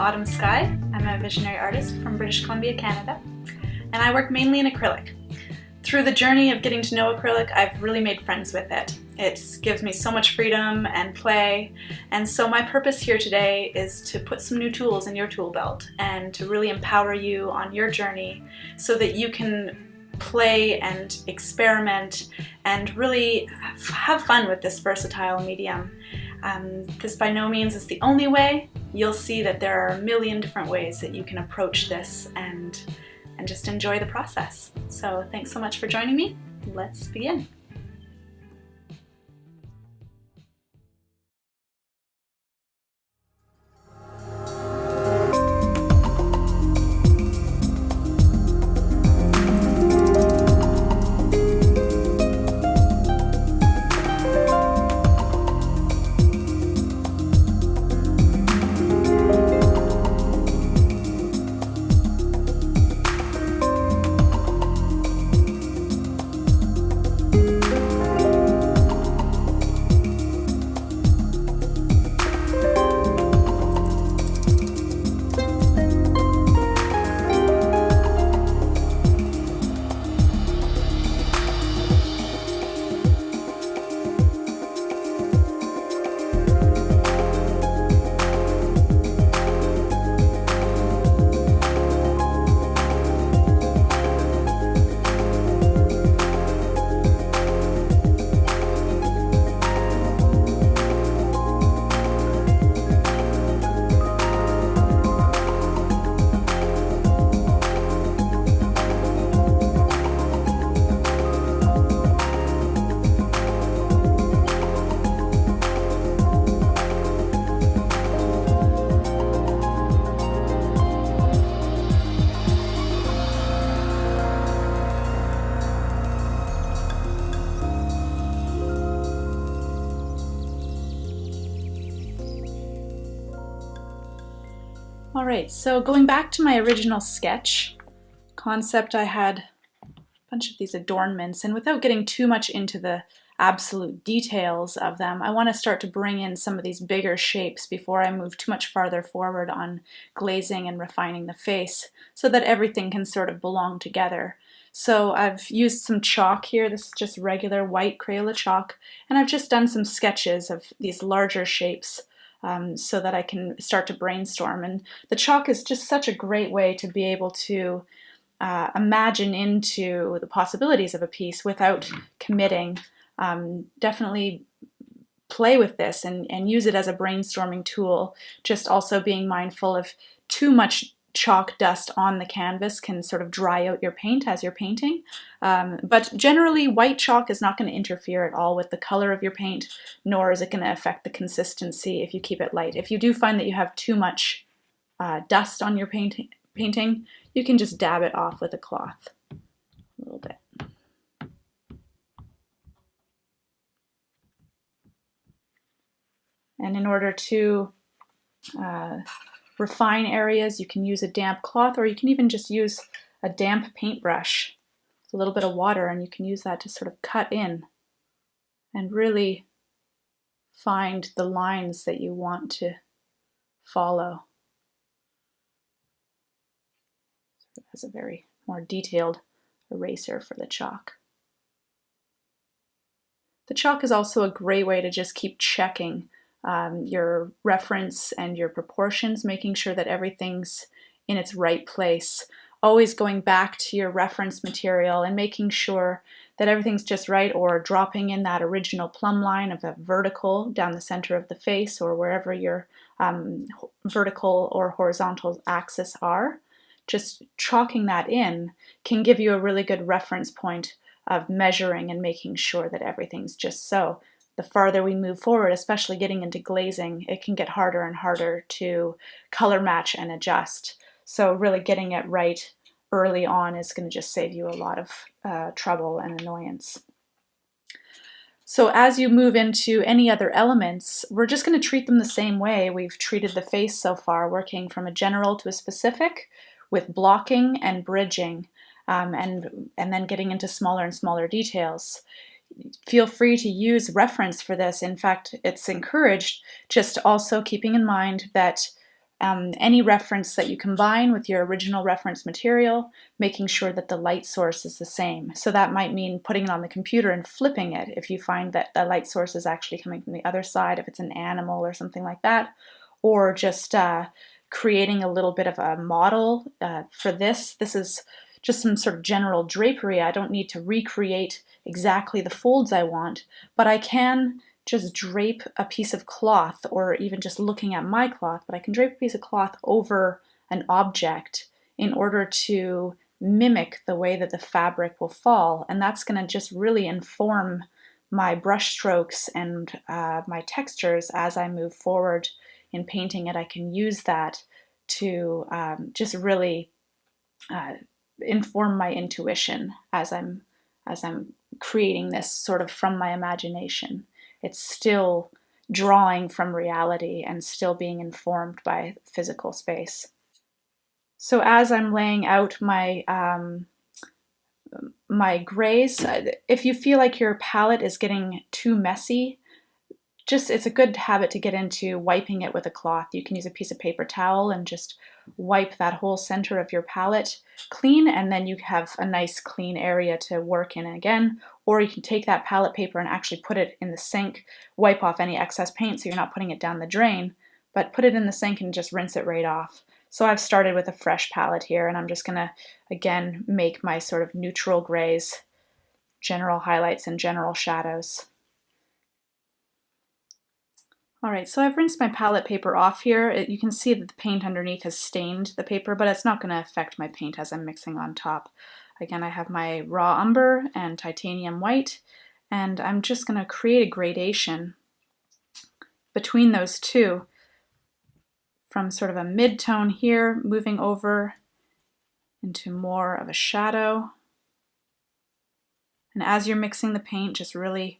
Autumn Sky. I'm a visionary artist from British Columbia, Canada, and I work mainly in acrylic. Through the journey of getting to know acrylic, I've really made friends with it. It gives me so much freedom and play, and so my purpose here today is to put some new tools in your tool belt and to really empower you on your journey so that you can play and experiment and really have fun with this versatile medium. This by no means is the only way. You'll see that there are a million different ways that you can approach this and just enjoy the process. So thanks so much for joining me. Let's begin. Alright, so going back to my original sketch concept, I had a bunch of these adornments, and without getting too much into the absolute details of them, I want to start to bring in some of these bigger shapes before I move too much farther forward on glazing and refining the face so that everything can sort of belong together. So I've used some chalk here. This is just regular white Crayola chalk, and I've just done some sketches of these larger shapes so that I can start to brainstorm. And the chalk is just such a great way to be able to imagine into the possibilities of a piece without committing. Definitely play with this and use it as a brainstorming tool. Just also being mindful of too much chalk dust on the canvas can sort of dry out your paint as you're painting. But generally, white chalk is not going to interfere at all with the color of your paint, nor is it going to affect the consistency if you keep it light. If you do find that you have too much dust on your painting, you can just dab it off with a cloth a little bit. And in order to refine areas, you can use a damp cloth, or you can even just use a damp paintbrush with a little bit of water, and you can use that to sort of cut in and really find the lines that you want to follow. So it has a very more detailed eraser for the chalk. The chalk is also a great way to just keep checking your reference and your proportions, making sure that everything's in its right place. Always going back to your reference material and making sure that everything's just right, or dropping in that original plumb line of a vertical down the center of the face, or wherever your vertical or horizontal axis are. Just chalking that in can give you a really good reference point of measuring and making sure that everything's just so. The farther we move forward, especially getting into glazing, it can get harder and harder to color match and adjust. So really getting it right early on is going to just save you a lot of trouble and annoyance. So as you move into any other elements, we're just going to treat them the same way we've treated the face so far, working from a general to a specific with blocking and bridging, and then getting into smaller and smaller details. Feel free to use reference for this. In fact, it's encouraged, just also keeping in mind that any reference that you combine with your original reference material, making sure that the light source is the same. So that might mean putting it on the computer and flipping it if you find that the light source is actually coming from the other side, if it's an animal or something like that, or just creating a little bit of a model for this. This is just some sort of general drapery. I don't need to recreate exactly the folds I want, but I can just drape a piece of cloth, or even just looking at my cloth, but I can drape a piece of cloth over an object in order to mimic the way that the fabric will fall. And that's going to just really inform my brush strokes and my textures as I move forward in painting it. I can use that to just really inform my intuition as I'm creating this sort of from my imagination. It's still drawing from reality and still being informed by physical space. So as I'm laying out my my grays, if you feel like your palette is getting too messy, it's a good habit to get into wiping it with a cloth. You can use a piece of paper towel and just wipe that whole center of your palette clean, and then you have a nice clean area to work in again. Or you can take that palette paper and actually put it in the sink, wipe off any excess paint so you're not putting it down the drain, but put it in the sink and just rinse it right off. So I've started with a fresh palette here, and I'm just gonna, again, make my sort of neutral grays, general highlights and general shadows. All right, so I've rinsed my palette paper off here. You can see that the paint underneath has stained the paper, but it's not going to affect my paint as I'm mixing on top. Again, I have my raw umber and titanium white, and I'm just going to create a gradation between those two from sort of a mid-tone here, moving over into more of a shadow. And as you're mixing the paint, just really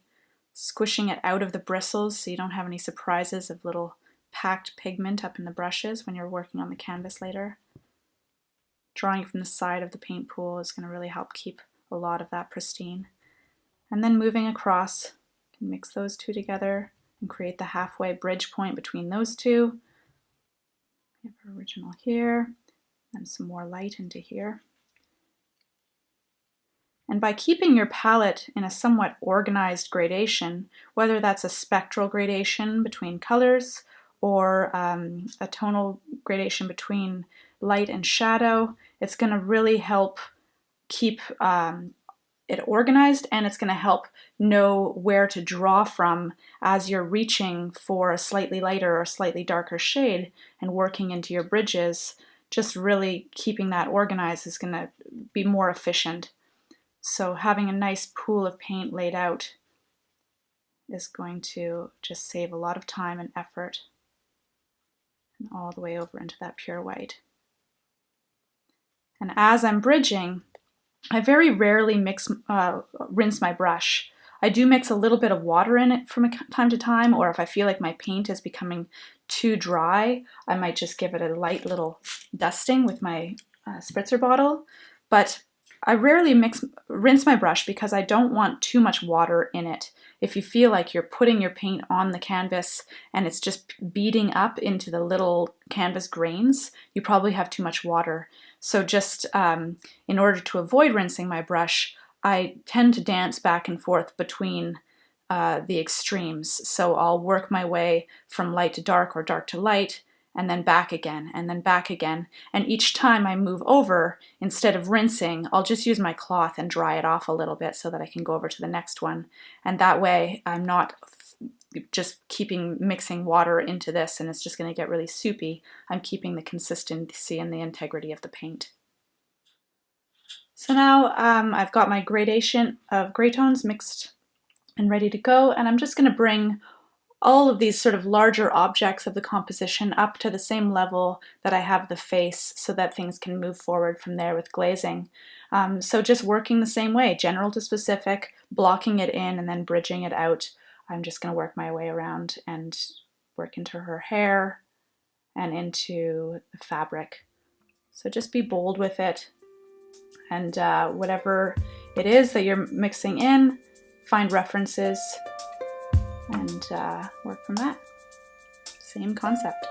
squishing it out of the bristles so you don't have any surprises of little packed pigment up in the brushes when you're working on the canvas later. Drawing from the side of the paint pool is going to really help keep a lot of that pristine. And then moving across, you can mix those two together and create the halfway bridge point between those two. We have our original here, and some more light into here. And by keeping your palette in a somewhat organized gradation, whether that's a spectral gradation between colors or a tonal gradation between light and shadow, it's going to really help keep it organized, and it's going to help know where to draw from as you're reaching for a slightly lighter or slightly darker shade and working into your bridges. Just really keeping that organized is going to be more efficient. So having a nice pool of paint laid out is going to just save a lot of time and effort, and all the way over into that pure white. And as I'm bridging, I very rarely rinse my brush. I do mix a little bit of water in it from time to time, or if I feel like my paint is becoming too dry, I might just give it a light little dusting with my spritzer bottle. But I rarely rinse my brush because I don't want too much water in it. If you feel like you're putting your paint on the canvas and it's just beading up into the little canvas grains, you probably have too much water. So just in order to avoid rinsing my brush, I tend to dance back and forth between the extremes. So I'll work my way from light to dark or dark to light, and then back again, and then back again. And each time I move over, instead of rinsing, I'll just use my cloth and dry it off a little bit so that I can go over to the next one. And that way I'm not just mixing water into this and it's just going to get really soupy. I'm keeping the consistency and the integrity of the paint. So now I've got my gradation of gray tones mixed and ready to go, and I'm just going to bring all of these sort of larger objects of the composition up to the same level that I have the face so that things can move forward from there with glazing. So just working the same way, general to specific, blocking it in and then bridging it out. I'm just going to work my way around and work into her hair and into the fabric. So just be bold with it, and whatever it is that you're mixing in, find references and work from that. Same concept.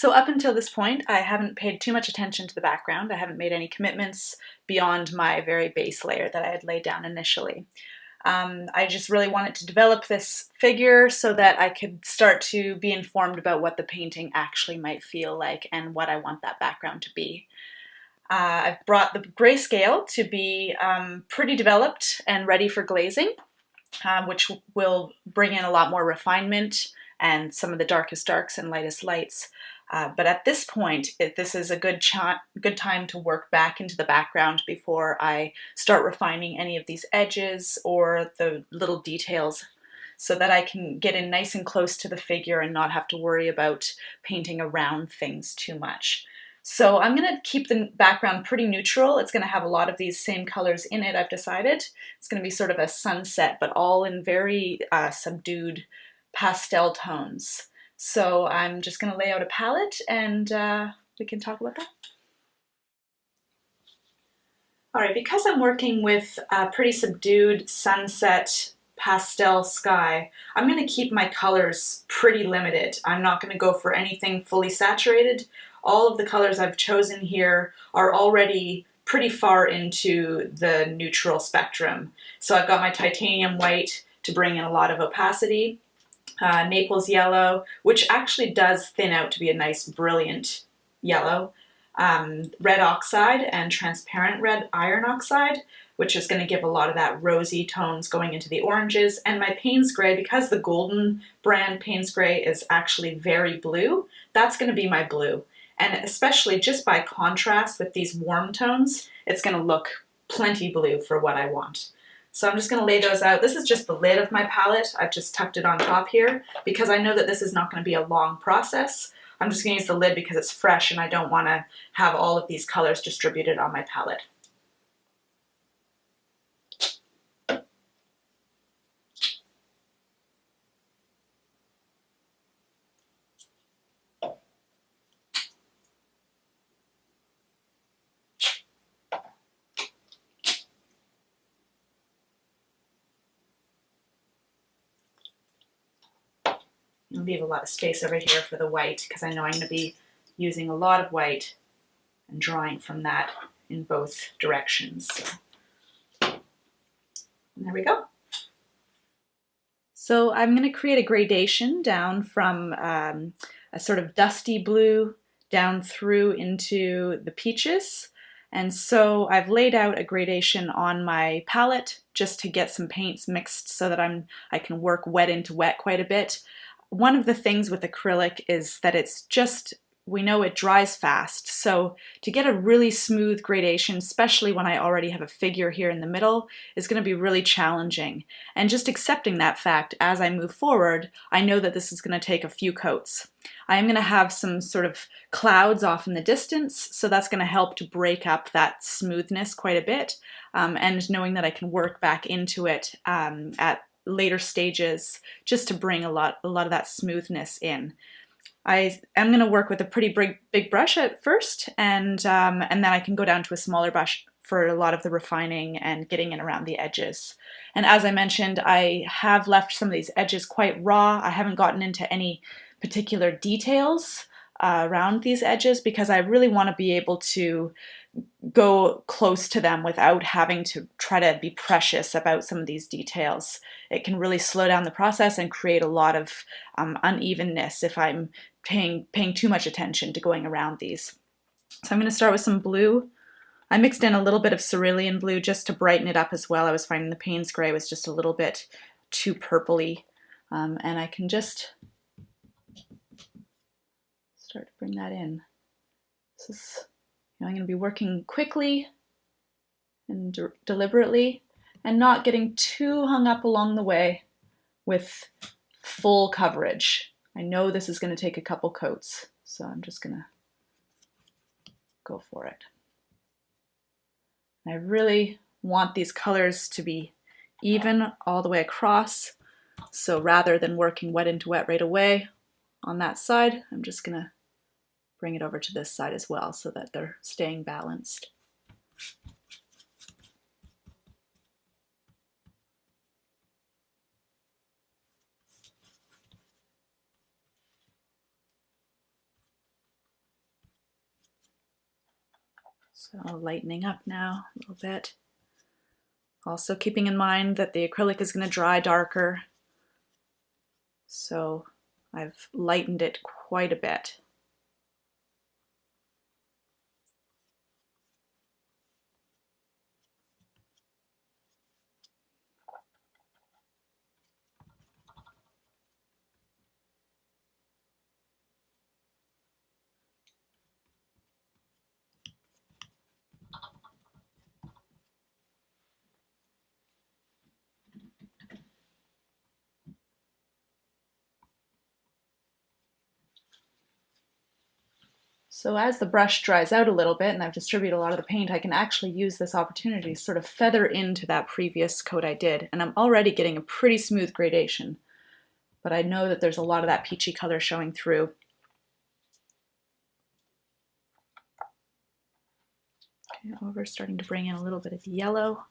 So up until this point, I haven't paid too much attention to the background. I haven't made any commitments beyond my very base layer that I had laid down initially. I just really wanted to develop this figure so that I could start to be informed about what the painting actually might feel like and what I want that background to be. I've brought the grayscale to be pretty developed and ready for glazing, which will bring in a lot more refinement and some of the darkest darks and lightest lights. But at this point, this is a good time to work back into the background before I start refining any of these edges or the little details, so that I can get in nice and close to the figure and not have to worry about painting around things too much. So I'm going to keep the background pretty neutral. It's going to have a lot of these same colors in it, I've decided. It's going to be sort of a sunset, but all in very subdued pastel tones. So I'm just going to lay out a palette and we can talk about that. All right, because I'm working with a pretty subdued sunset pastel sky, I'm going to keep my colors pretty limited. I'm not going to go for anything fully saturated. All of the colors I've chosen here are already pretty far into the neutral spectrum. So I've got my titanium white to bring in a lot of opacity, Naples yellow, which actually does thin out to be a nice brilliant yellow, red oxide and transparent red iron oxide, which is going to give a lot of that rosy tones going into the oranges, and my Payne's Gray, because the Golden brand Payne's Gray is actually very blue, that's going to be my blue. And especially just by contrast with these warm tones, it's going to look plenty blue for what I want. So I'm just going to lay those out. This is just the lid of my palette. I've just tucked it on top here because I know that this is not going to be a long process. I'm just going to use the lid because it's fresh and I don't want to have all of these colors distributed on my palette. I'll leave a lot of space over here for the white because I know I'm going to be using a lot of white and drawing from that in both directions. So, there we go. So I'm going to create a gradation down from a sort of dusty blue down through into the peaches. And so I've laid out a gradation on my palette just to get some paints mixed so that I can work wet into wet quite a bit. One of the things with acrylic is that it's just, we know it dries fast, so to get a really smooth gradation, especially when I already have a figure here in the middle, is going to be really challenging. And just accepting that fact as I move forward, I know that this is going to take a few coats. I'm going to have some sort of clouds off in the distance, so that's going to help to break up that smoothness quite a bit, and knowing that I can work back into it at later stages just to bring a lot of that smoothness in. I am going to work with a pretty big brush at first, and then I can go down to a smaller brush for a lot of the refining and getting in around the edges. And as I mentioned, I have left some of these edges quite raw. I haven't gotten into any particular details around these edges because I really want to be able to go close to them without having to try to be precious about some of these details. It can really slow down the process and create a lot of unevenness if I'm paying too much attention to going around these. So I'm going to start with some blue. I mixed in a little bit of cerulean blue just to brighten it up as well. I was finding the Payne's Gray was just a little bit too purpley, and I can just start to bring that in. This is, I'm going to be working quickly and deliberately and not getting too hung up along the way with full coverage. I know this is going to take a couple coats, so I'm just going to go for it. I really want these colors to be even all the way across, so rather than working wet into wet right away on that side, I'm just going to bring it over to this side as well so that they're staying balanced. So lightening up now a little bit. Also keeping in mind that the acrylic is going to dry darker, so I've lightened it quite a bit. So as the brush dries out a little bit and I've distributed a lot of the paint, I can actually use this opportunity to sort of feather into that previous coat I did. And I'm already getting a pretty smooth gradation, but I know that there's a lot of that peachy color showing through. Okay, over, starting to bring in a little bit of yellow.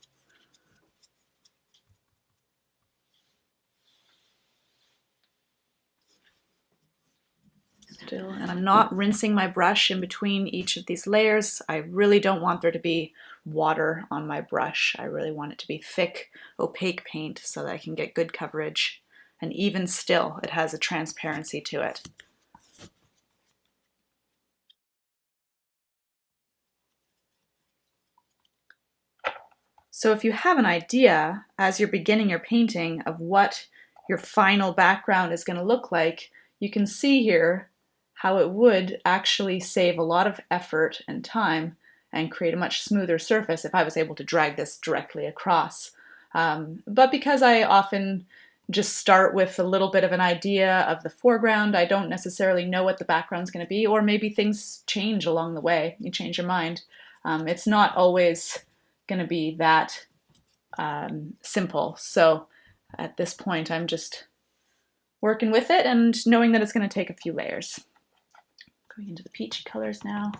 Still, and I'm not rinsing my brush in between each of these layers. I really don't want there to be water on my brush. I really want it to be thick, opaque paint so that I can get good coverage. And even still, it has a transparency to it. So if you have an idea as you're beginning your painting of what your final background is going to look like, you can see here how it would actually save a lot of effort and time and create a much smoother surface if I was able to drag this directly across. But because I often just start with a little bit of an idea of the foreground, I don't necessarily know what the background's going to be, or maybe things change along the way. You change your mind. It's not always going to be that simple. So at this point, I'm just working with it and knowing that it's going to take a few layers. Going into the peachy colors now.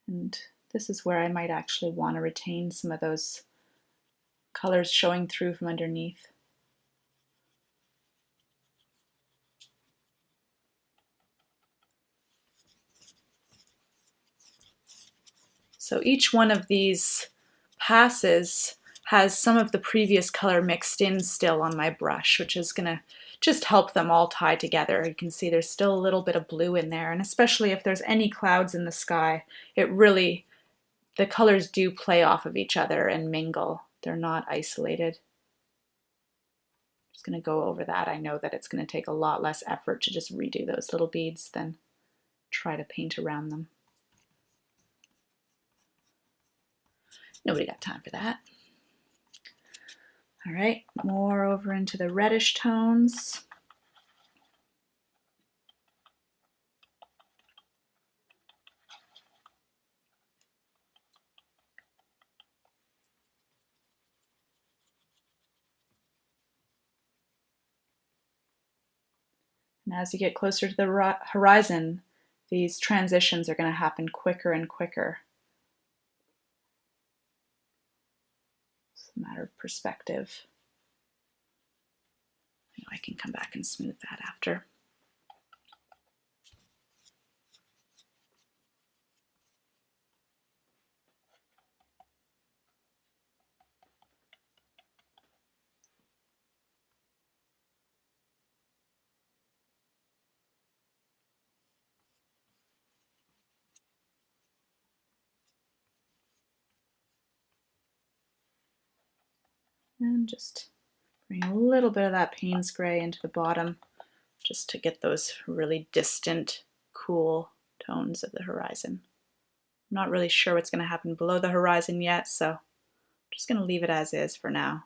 And this is where I might actually want to retain some of those colors showing through from underneath. So each one of these passes has some of the previous color mixed in still on my brush, which is going to just help them all tie together. You can see there's still a little bit of blue in there, and especially if there's any clouds in the sky, it really, the colors do play off of each other and mingle. They're not isolated. I'm just going to go over that. I know that it's going to take a lot less effort to just redo those little beads than try to paint around them. Nobody got time for that. All right, more over into the reddish tones. And as you get closer to the horizon, these transitions are going to happen quicker and quicker. It's a matter of perspective. I can come back and smooth that after. And just bring a little bit of that Payne's gray into the bottom just to get those really distant, cool tones of the horizon. I'm not really sure what's going to happen below the horizon yet, so I'm just going to leave it as is for now.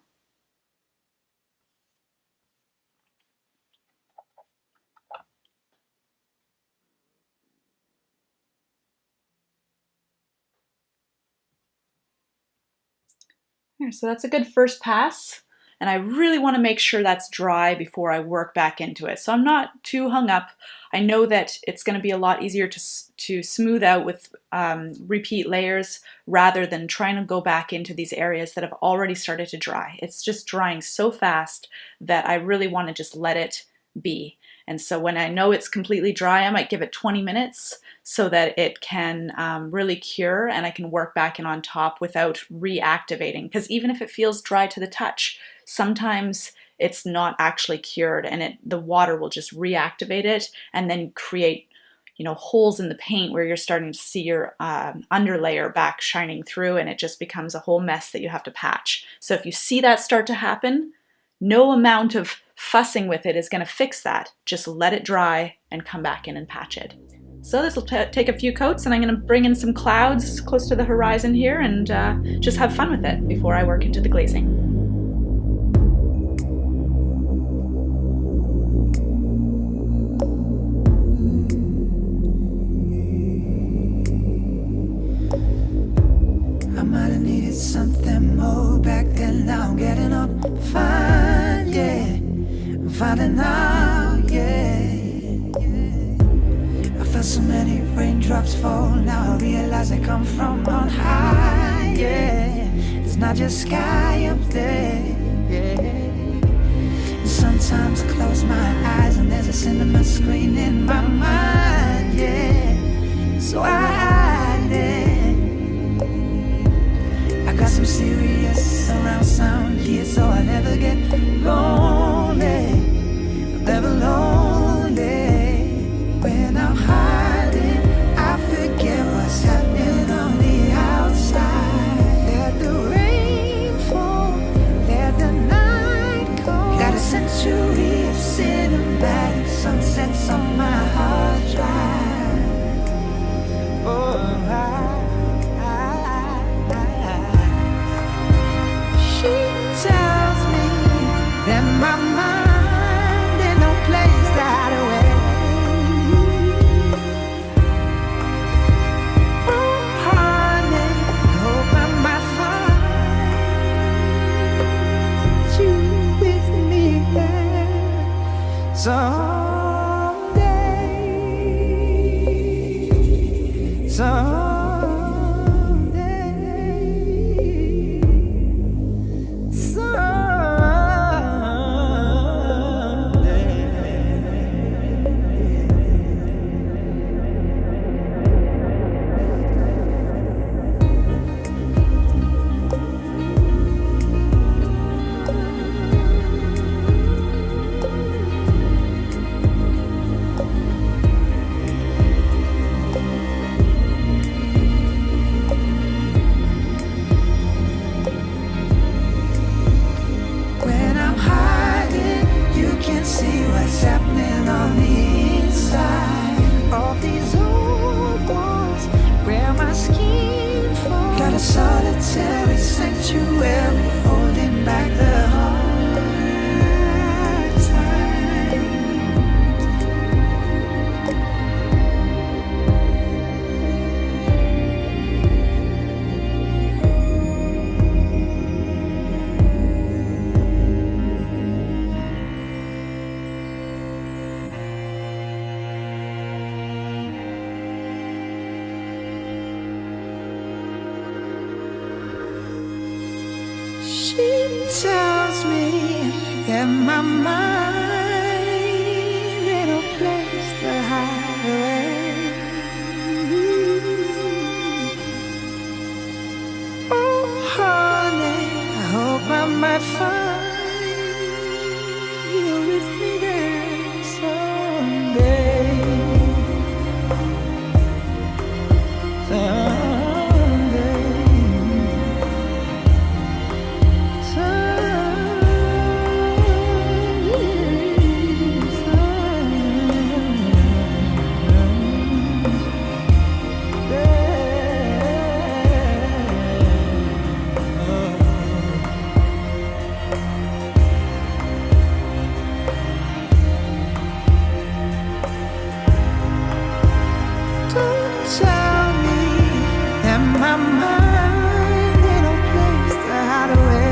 Here, so that's a good first pass. and I really want to make sure that's dry before I work back into it. So I'm not too hung up. I know that it's going to be a lot easier to smooth out with repeat layers rather than trying to go back into these areas that have already started to dry. It's just drying so fast that I really want to just let it be. And so when I know it's completely dry, I might give it 20 minutes so that it can really cure and I can work back in on top without reactivating. Because even if it feels dry to the touch, sometimes it's not actually cured and the water will just reactivate it and then create holes in the paint where you're starting to see your underlayer back shining through, and it just becomes a whole mess that you have to patch. So if you see that start to happen, no amount of fussing with it is going to fix that. Just let it dry and come back in and patch it. So this will take a few coats, and I'm going to bring in some clouds close to the horizon here and just have fun with it before I work into the glazing. I might have needed something more back then. Now I'm getting up fine, yeah. I'm finding out, yeah. I felt so many raindrops fall. Now I realize they come from on high, yeah. It's not just sky up there, yeah. And sometimes I close my eyes and there's a cinema screen in my mind, yeah. So I hide it. I got some serious surround sound here, so I never get lonely, never lonely. When I'm hiding, I forget what's happening on the outside. Let the rain fall, let the night go. Got a century of cinematic sunsets on my hard drive. Oh, she tells me that my mind ain't no place to hide away. Oh, honey, I hope I might find you with me there someday. Solitary sanctuary, holding back the hard times. She tells me that my mind ain't no place to hide away. Oh, honey, I hope I might find you with me there someday. My mind ain't no place to hide away.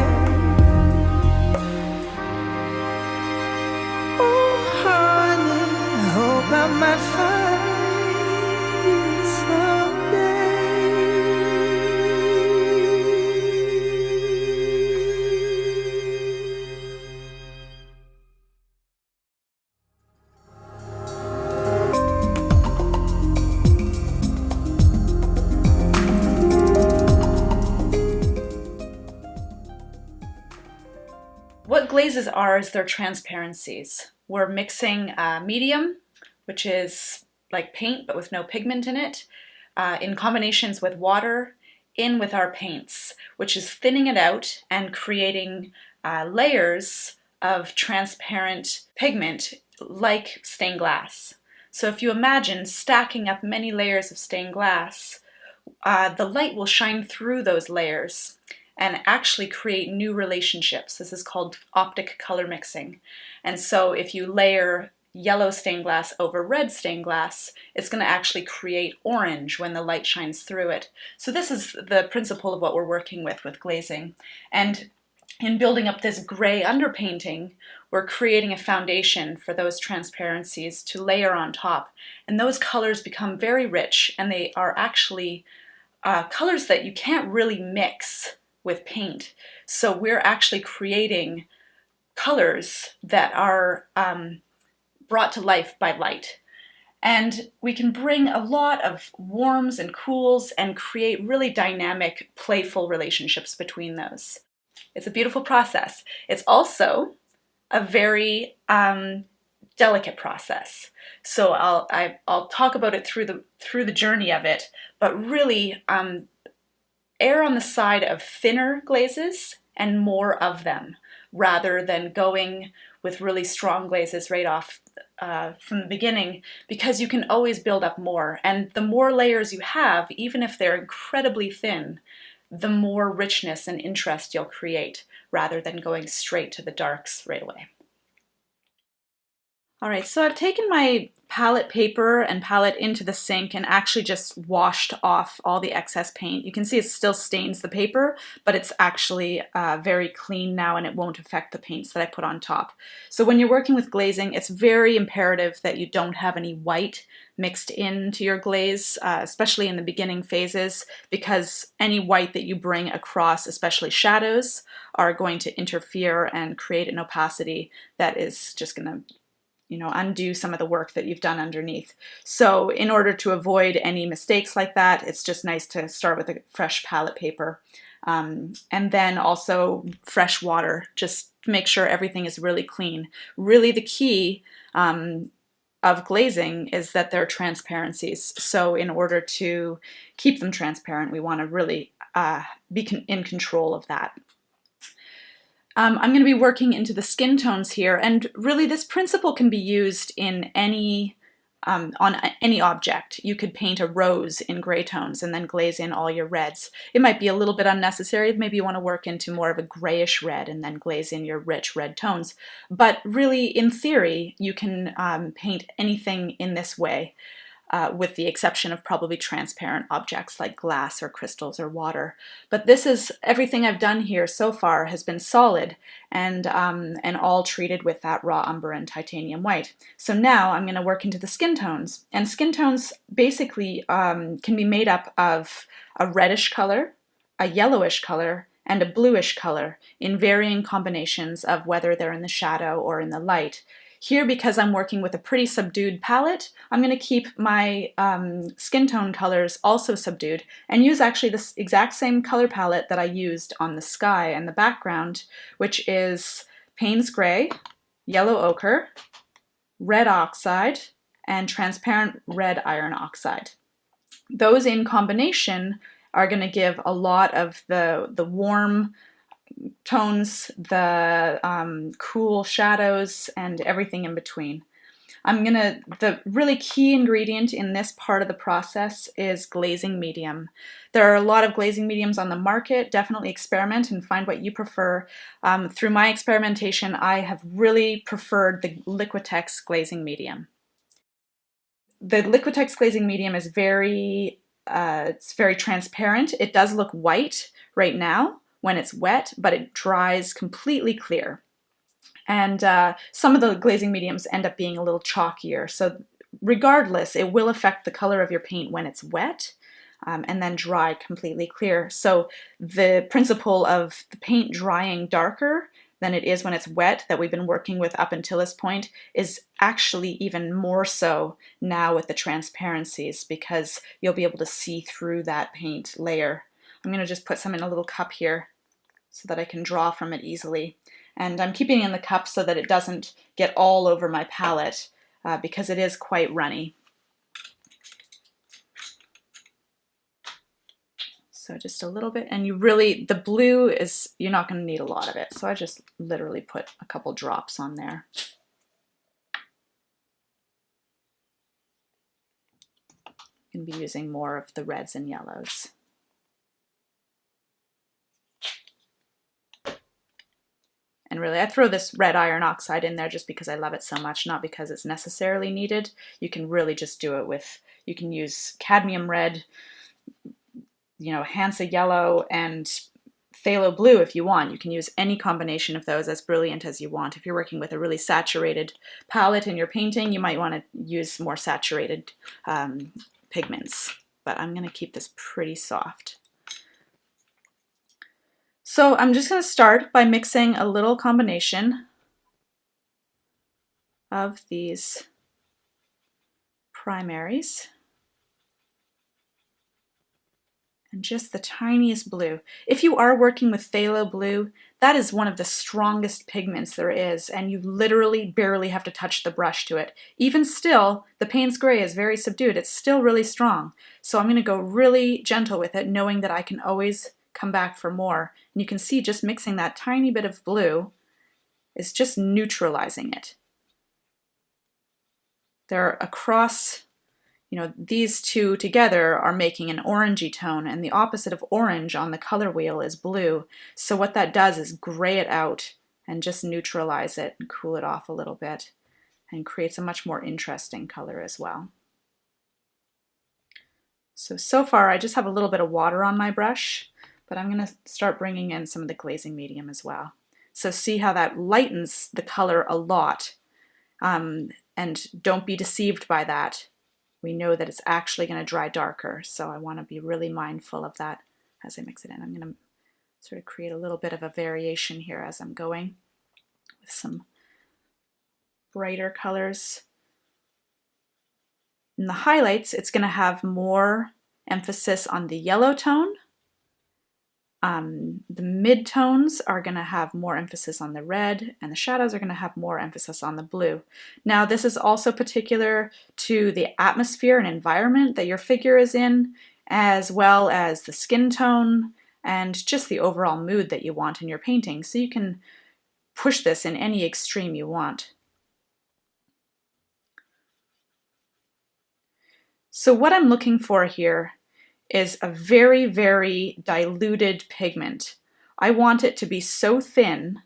glazes are is they're transparencies. We're mixing medium, which is like paint but with no pigment in it, in combinations with water, in with our paints, which is thinning it out and creating layers of transparent pigment like stained glass. So if you imagine stacking up many layers of stained glass, the light will shine through those layers and actually create new relationships. This is called optic color mixing. And so if you layer yellow stained glass over red stained glass, it's going to actually create orange when the light shines through it. So this is the principle of what we're working with glazing. And in building up this gray underpainting, we're creating a foundation for those transparencies to layer on top. And those colors become very rich, and they are actually colors that you can't really mix with paint. So we're actually creating colors that are brought to life by light. And we can bring a lot of warms and cools and create really dynamic, playful relationships between those. It's a beautiful process. It's also a very delicate process. So I'll talk about it through the journey of it, but really err on the side of thinner glazes and more of them, rather than going with really strong glazes right off from the beginning, because you can always build up more. And the more layers you have, even if they're incredibly thin, the more richness and interest you'll create, rather than going straight to the darks right away. All right, so I've taken my palette paper and palette into the sink and actually just washed off all the excess paint. You can see it still stains the paper, but it's actually very clean now, and it won't affect the paints that I put on top. So when you're working with glazing, it's very imperative that you don't have any white mixed into your glaze, especially in the beginning phases, because any white that you bring across, especially shadows, are going to interfere and create an opacity that is just going to undo some of the work that you've done underneath. So in order to avoid any mistakes like that, it's just nice to start with a fresh palette paper. And then also fresh water, just to make sure everything is really clean. Really the key of glazing is that they're transparencies. So in order to keep them transparent, we want to really be in control of that. I'm going to be working into the skin tones here, and really this principle can be used in any on any object. You could paint a rose in gray tones and then glaze in all your reds. It might be a little bit unnecessary. Maybe you want to work into more of a grayish red and then glaze in your rich red tones. But really, in theory, you can paint anything in this way. With the exception of probably transparent objects like glass or crystals or water. But this is everything I've done here so far has been solid and all treated with that raw umber and titanium white. So now I'm going to work into the skin tones. And skin tones basically can be made up of a reddish color, a yellowish color, and a bluish color in varying combinations of whether they're in the shadow or in the light. Here, because I'm working with a pretty subdued palette, I'm going to keep my skin tone colors also subdued and use actually this exact same color palette that I used on the sky and the background, which is Payne's Gray, Yellow Ochre, Red Oxide, and Transparent Red Iron Oxide. Those in combination are going to give a lot of the warm tones, the cool shadows, and everything in between. The really key ingredient in this part of the process is glazing medium. There are a lot of glazing mediums on the market. Definitely experiment and find what you prefer. Through my experimentation, I have really preferred the Liquitex glazing medium. The Liquitex glazing medium is it's very transparent. It does look white right now when it's wet, but it dries completely clear. And some of the glazing mediums end up being a little chalkier. So regardless, it will affect the color of your paint when it's wet and then dry completely clear. So the principle of the paint drying darker than it is when it's wet that we've been working with up until this point is actually even more so now with the transparencies, because you'll be able to see through that paint layer. I'm going to just put some in a little cup here so that I can draw from it easily. And I'm keeping it in the cup so that it doesn't get all over my palette because it is quite runny. So just a little bit, and the blue is, you're not going to need a lot of it. So I just literally put a couple drops on there. I'm going to be using more of the reds and yellows. And really, I throw this red iron oxide in there just because I love it so much, not because it's necessarily needed. You can really just do it with, you can use cadmium red, Hansa yellow, and phthalo blue if you want. You can use any combination of those, as brilliant as you want. If you're working with a really saturated palette in your painting, you might want to use more saturated pigments. But I'm going to keep this pretty soft. So I'm just going to start by mixing a little combination of these primaries and just the tiniest blue. If you are working with phthalo blue, that is one of the strongest pigments there is, and you literally barely have to touch the brush to it. Even still, the Payne's Gray is very subdued. It's still really strong. So I'm going to go really gentle with it, knowing that I can always come back for more. And you can see just mixing that tiny bit of blue is just neutralizing it. They're across, these two together are making an orangey tone, and the opposite of orange on the color wheel is blue. So what that does is gray it out and just neutralize it and cool it off a little bit, and creates a much more interesting color as well. So far I just have a little bit of water on my brush, but I'm going to start bringing in some of the glazing medium as well. So see how that lightens the color a lot, and don't be deceived by that. We know that it's actually going to dry darker, so I want to be really mindful of that as I mix it in. I'm going to sort of create a little bit of a variation here as I'm going with some brighter colors. In the highlights, it's going to have more emphasis on the yellow tone. The mid-tones are going to have more emphasis on the red, and the shadows are going to have more emphasis on the blue. Now, this is also particular to the atmosphere and environment that your figure is in, as well as the skin tone and just the overall mood that you want in your painting. So you can push this in any extreme you want. So what I'm looking for here is a very, very diluted pigment. I want it to be so thin,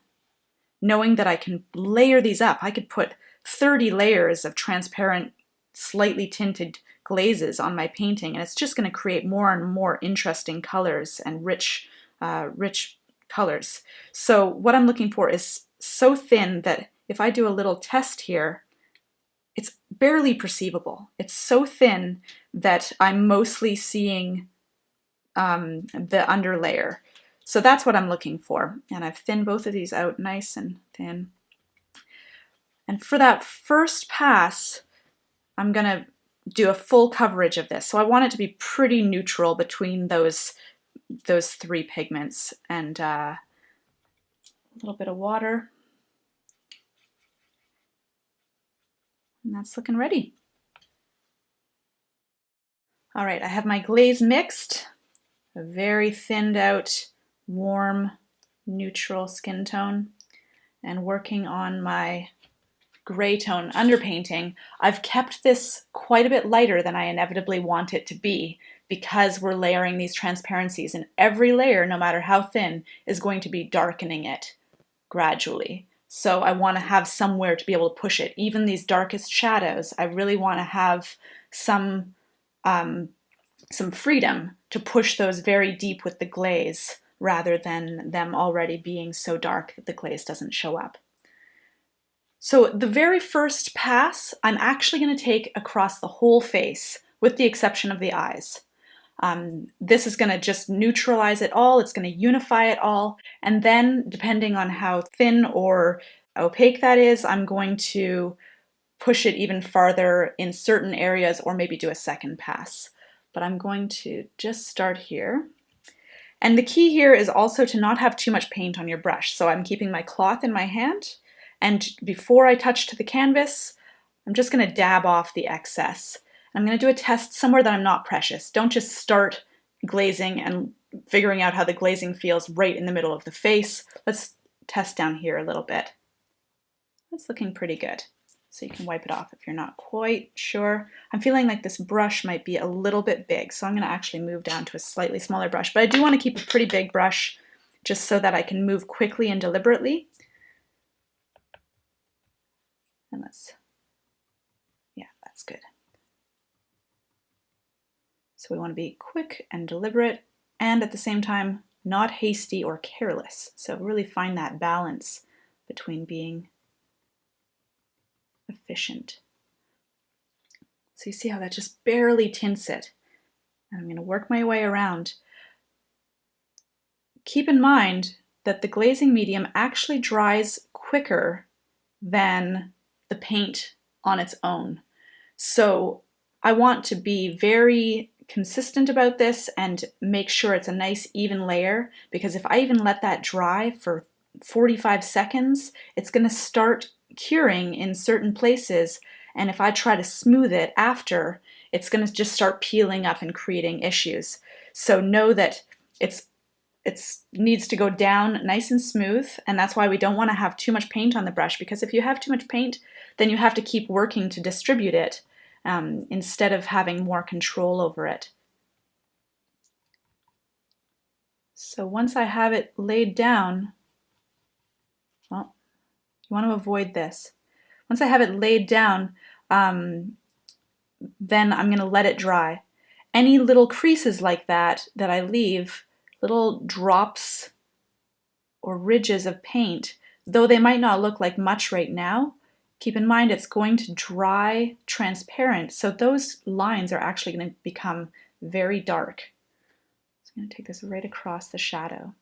knowing that I can layer these up. I could put 30 layers of transparent, slightly tinted glazes on my painting, and it's just going to create more and more interesting colors and rich colors. So what I'm looking for is so thin that if I do a little test here, it's barely perceivable. It's so thin that I'm mostly seeing the underlayer. So that's what I'm looking for. And I've thinned both of these out nice and thin. And for that first pass, I'm going to do a full coverage of this. So I want it to be pretty neutral between those three pigments, and a little bit of water. And that's looking ready. All right, I have my glaze mixed, a very thinned out, warm, neutral skin tone, and working on my gray tone underpainting. I've kept this quite a bit lighter than I inevitably want it to be because we're layering these transparencies, and every layer, no matter how thin, is going to be darkening it gradually. So I want to have somewhere to be able to push it. Even these darkest shadows, I really want to have some freedom to push those very deep with the glaze rather than them already being so dark that the glaze doesn't show up. So the very first pass, I'm actually going to take across the whole face with the exception of the eyes. This is going to just neutralize it all, it's going to unify it all, and then depending on how thin or opaque that is, I'm going to push it even farther in certain areas or maybe do a second pass. But I'm going to just start here. And the key here is also to not have too much paint on your brush. So I'm keeping my cloth in my hand, and before I touch to the canvas, I'm just going to dab off the excess. I'm going to do a test somewhere that I'm not precious. Don't just start glazing and figuring out how the glazing feels right in the middle of the face. Let's test down here a little bit. That's looking pretty good. So you can wipe it off if you're not quite sure. I'm feeling like this brush might be a little bit big, so I'm going to actually move down to a slightly smaller brush. But I do want to keep a pretty big brush just so that I can move quickly and deliberately. And yeah, that's good. So we want to be quick and deliberate, and at the same time not hasty or careless. So really find that balance between being efficient. So you see how that just barely tints it. And I'm going to work my way around. Keep in mind that the glazing medium actually dries quicker than the paint on its own. So I want to be very consistent about this and make sure it's a nice even layer, because if I even let that dry for 45 seconds, it's going to start curing in certain places, and if I try to smooth it after, it's going to just start peeling up and creating issues. So know that it needs to go down nice and smooth, and that's why we don't want to have too much paint on the brush, because if you have too much paint, then you have to keep working to distribute it instead of having more control over it. So once I have it laid down, well, you want to avoid this. Once I have it laid down, then I'm going to let it dry. Any little creases like that I leave, little drops or ridges of paint, though they might not look like much right now, keep in mind it's going to dry transparent, so those lines are actually going to become very dark. So I'm going to take this right across the shadow.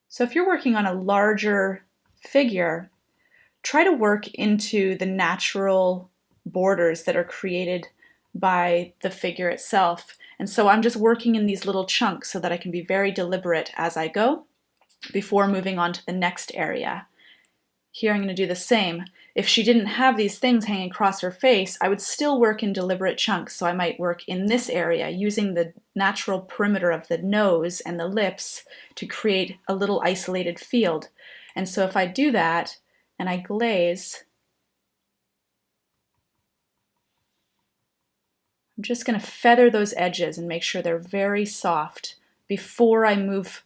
So if you're working on a larger figure, try to work into the natural borders that are created by the figure itself. And so I'm just working in these little chunks so that I can be very deliberate as I go before moving on to the next area. Here I'm going to do the same. If she didn't have these things hanging across her face, I would still work in deliberate chunks. So I might work in this area using the natural perimeter of the nose and the lips to create a little isolated field. And so if I do that and I glaze, I'm just going to feather those edges and make sure they're very soft before I move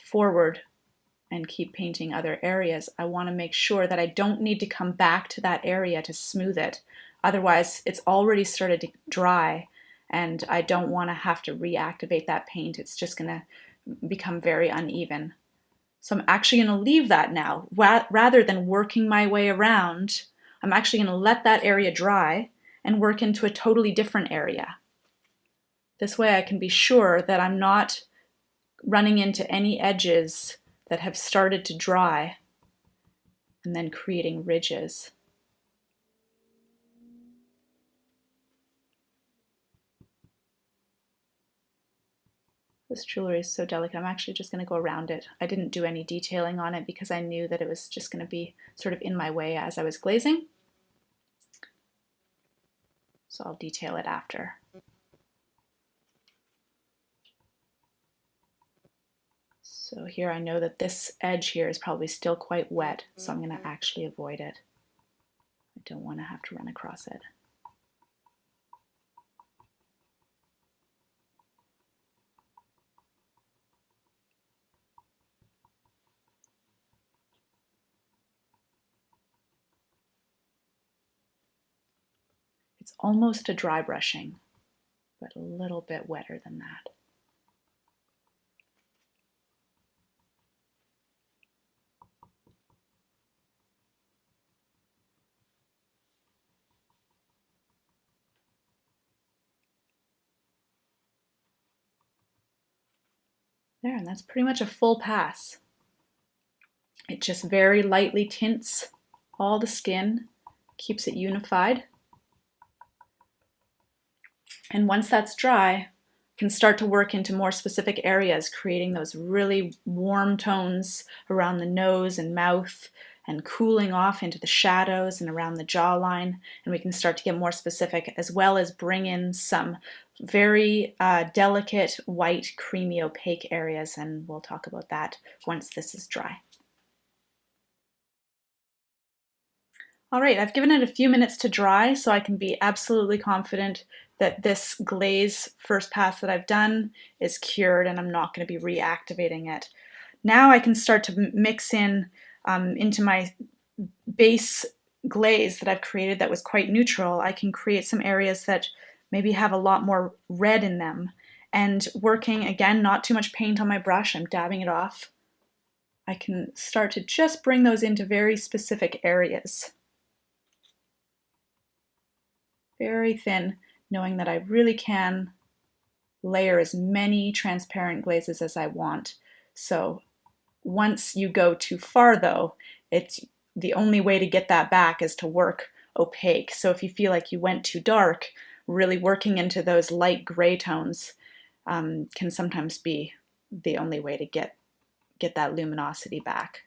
forward and keep painting other areas. I want to make sure that I don't need to come back to that area to smooth it. Otherwise, it's already started to dry, and I don't want to have to reactivate that paint. It's just going to become very uneven. So I'm actually going to leave that now. Rather than working my way around, I'm actually going to let that area dry and work into a totally different area. This way I can be sure that I'm not running into any edges that have started to dry and then creating ridges. This jewelry is so delicate. I'm actually just going to go around it. I didn't do any detailing on it because I knew that it was just going to be sort of in my way as I was glazing. So I'll detail it after. So here I know that this edge here is probably still quite wet, so I'm going to actually avoid it. I don't want to have to run across it. It's almost a dry brushing, but a little bit wetter than that. There, and that's pretty much a full pass. It just very lightly tints all the skin, keeps it unified. And once that's dry, can start to work into more specific areas, creating those really warm tones around the nose and mouth, and cooling off into the shadows and around the jawline. And we can start to get more specific, as well as bring in some very delicate, white, creamy, opaque areas, and we'll talk about that once this is dry. All right, I've given it a few minutes to dry, so I can be absolutely confident that this glaze first pass that I've done is cured and I'm not going to be reactivating it. Now I can start to mix in into my base glaze that I've created that was quite neutral. I can create some areas that maybe have a lot more red in them. And working, again, not too much paint on my brush, I'm dabbing it off. I can start to just bring those into very specific areas. Very thin, knowing that I really can layer as many transparent glazes as I want. So once you go too far though, it's the only way to get that back is to work opaque. So if you feel like you went too dark, really working into those light gray tones can sometimes be the only way to get that luminosity back.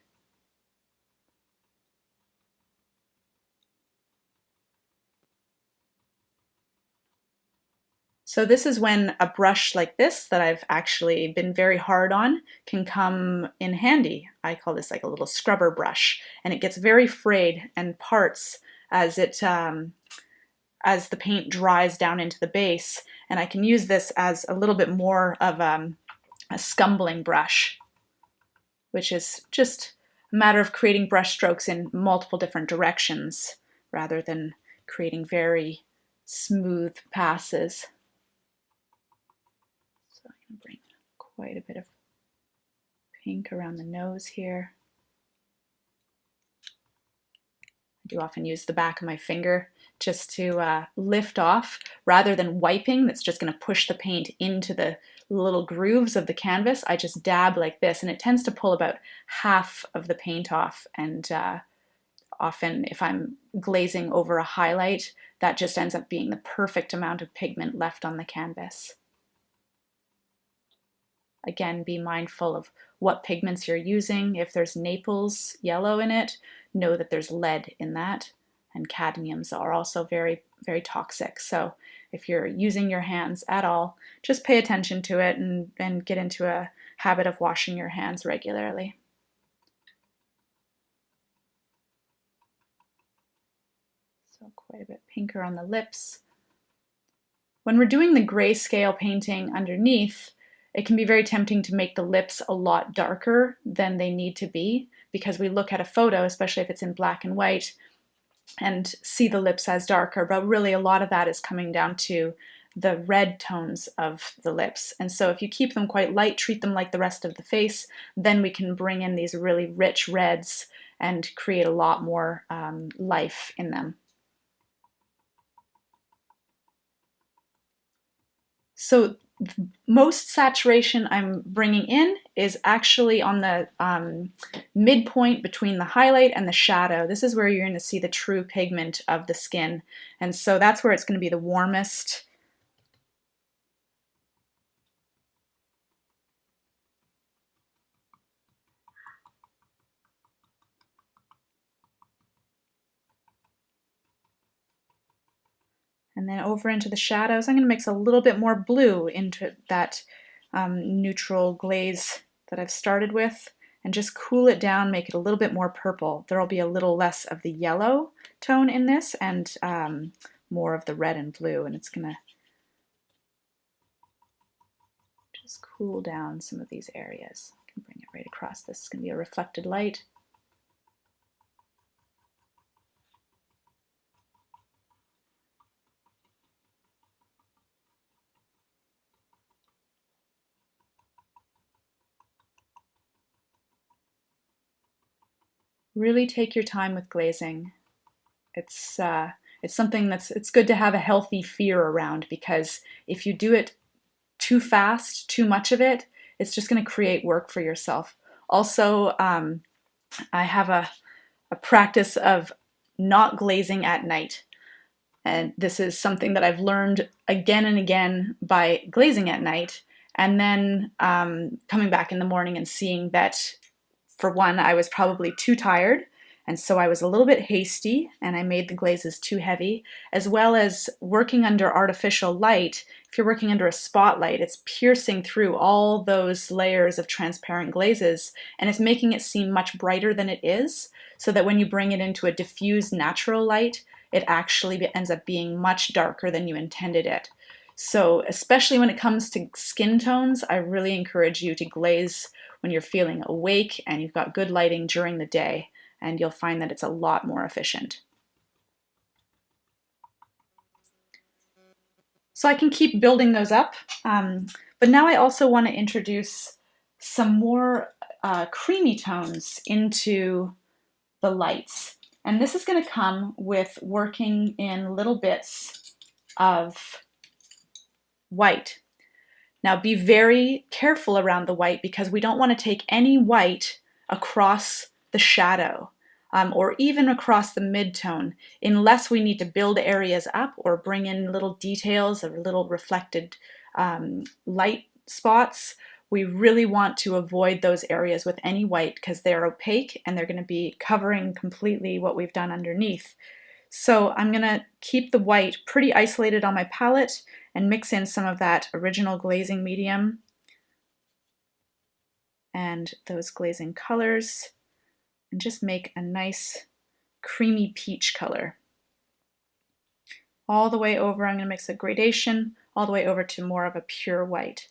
So this is when a brush like this that I've actually been very hard on can come in handy. I call this like a little scrubber brush, and it gets very frayed and parts as the paint dries down into the base, and I can use this as a little bit more of a scumbling brush, which is just a matter of creating brush strokes in multiple different directions rather than creating very smooth passes. Bring quite a bit of pink around the nose here. I do often use the back of my finger just to lift off rather than wiping. That's just going to push the paint into the little grooves of the canvas. I just dab like this, and it tends to pull about half of the paint off. And often if I'm glazing over a highlight, that just ends up being the perfect amount of pigment left on the canvas. Again, be mindful of what pigments you're using. If there's Naples yellow in it, know that there's lead in that, and cadmiums are also very, very toxic. So if you're using your hands at all, just pay attention to it and get into a habit of washing your hands regularly. So quite a bit pinker on the lips. When we're doing the grayscale painting underneath, it can be very tempting to make the lips a lot darker than they need to be, because we look at a photo, especially if it's in black and white, and see the lips as darker, but really a lot of that is coming down to the red tones of the lips. And so if you keep them quite light, treat them like the rest of the face, then we can bring in these really rich reds and create a lot more life in them. So most saturation I'm bringing in is actually on the midpoint between the highlight and the shadow. This is where you're going to see the true pigment of the skin. And so that's where it's going to be the warmest. And then over into the shadows, I'm going to mix a little bit more blue into that neutral glaze that I've started with, and just cool it down, make it a little bit more purple. There will be a little less of the yellow tone in this and more of the red and blue, and it's going to just cool down some of these areas. I can bring it right across. This is going to be a reflected light. Really take your time with glazing. It's something it's good to have a healthy fear around, because if you do it too fast, too much of it, it's just going to create work for yourself. Also, I have a practice of not glazing at night. And this is something that I've learned again and again by glazing at night, and then coming back in the morning and seeing that, for one, I was probably too tired, and so I was a little bit hasty and I made the glazes too heavy, as well as working under artificial light. If you're working under a spotlight, it's piercing through all those layers of transparent glazes, and it's making it seem much brighter than it is, so that when you bring it into a diffused natural light, it actually ends up being much darker than you intended it. So especially when it comes to skin tones, I really encourage you to glaze when you're feeling awake and you've got good lighting during the day, and you'll find that it's a lot more efficient. So I can keep building those up, but now I also want to introduce some more creamy tones into the lights. And this is going to come with working in little bits of white. Now be very careful around the white, because we don't want to take any white across the shadow or even across the mid-tone, unless we need to build areas up or bring in little details or little reflected light spots. We really want to avoid those areas with any white, because they're opaque and they're going to be covering completely what we've done underneath. So I'm going to keep the white pretty isolated on my palette and mix in some of that original glazing medium and those glazing colors, and just make a nice creamy peach color. All the way over, I'm going to mix a gradation all the way over to more of a pure white.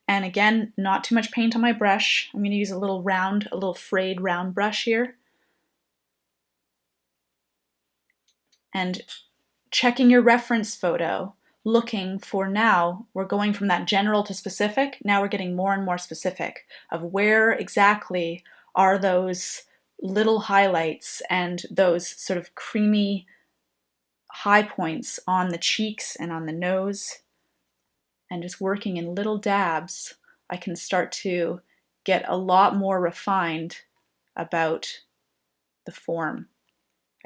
And again, not too much paint on my brush. I'm going to use a little frayed round brush here. And checking your reference photo, looking for, now we're going from that general to specific, now we're getting more and more specific of where exactly are those little highlights and those sort of creamy high points on the cheeks and on the nose. And just working in little dabs, I can start to get a lot more refined about the form.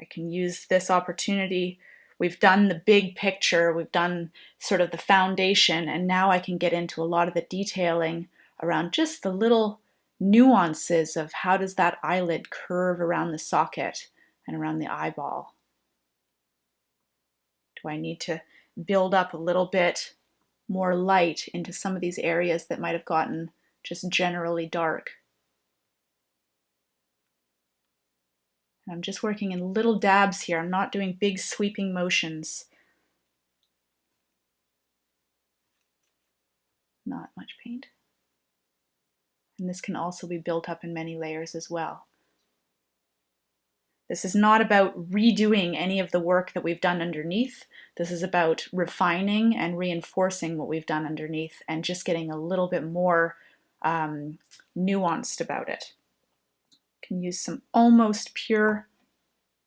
I can use this opportunity. We've done the big picture, we've done sort of the foundation, and now I can get into a lot of the detailing around just the little nuances of how does that eyelid curve around the socket and around the eyeball. Do I need to build up a little bit more light into some of these areas that might have gotten just generally dark? And I'm just working in little dabs here. I'm not doing big sweeping motions. Not much paint. And this can also be built up in many layers as well. This is not about redoing any of the work that we've done underneath. This is about refining and reinforcing what we've done underneath and just getting a little bit more nuanced about it. You can use some almost pure